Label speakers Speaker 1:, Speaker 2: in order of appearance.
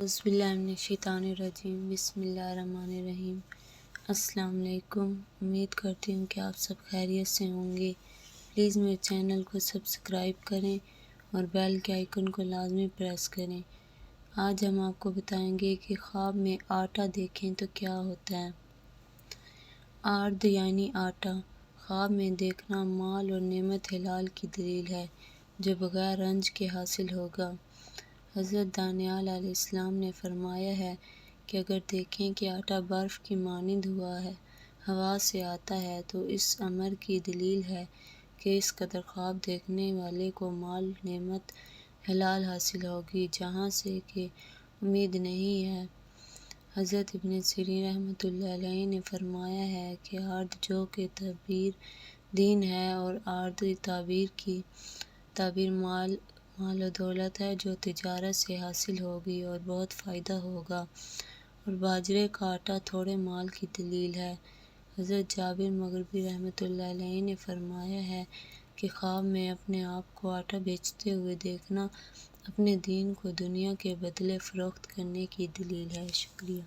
Speaker 1: اعوذ باللہ من الشیطان الرجیم، بسم اللہ الرحمن الرحیم۔ السلام علیکم، امید کرتی ہوں کہ آپ سب خیریت سے ہوں گے۔ پلیز میرے چینل کو سبسکرائب کریں اور بیل کے آئیکن کو لازمی پریس کریں۔ آج ہم آپ کو بتائیں گے کہ خواب میں آٹا دیکھیں تو کیا ہوتا ہے۔ آرد یعنی آٹا، خواب میں دیکھنا مال اور نعمت حلال کی دلیل ہے جو بغیر رنج کے حاصل ہوگا۔ حضرت دانیال علیہ السلام نے فرمایا ہے کہ اگر دیکھیں کہ آٹا برف کی مانند ہوا سے آتا ہے تو اس امر کی دلیل ہے کہ اس قدر خواب دیکھنے والے کو مال نعمت حلال حاصل ہوگی جہاں سے کہ امید نہیں ہے۔ حضرت ابن سیرین رحمۃ اللہ علیہ نے فرمایا ہے کہ آرد جو کہ تعبیر دین ہے اور آرد تعبیر مال و دولت ہے جو تجارت سے حاصل ہوگی اور بہت فائدہ ہوگا، اور باجرے کا آٹا تھوڑے مال کی دلیل ہے۔ حضرت جابر مغربی رحمۃ اللہ علیہ نے فرمایا ہے کہ خواب میں اپنے آپ کو آٹا بیچتے ہوئے دیکھنا اپنے دین کو دنیا کے بدلے فروخت کرنے کی دلیل ہے۔ شکریہ۔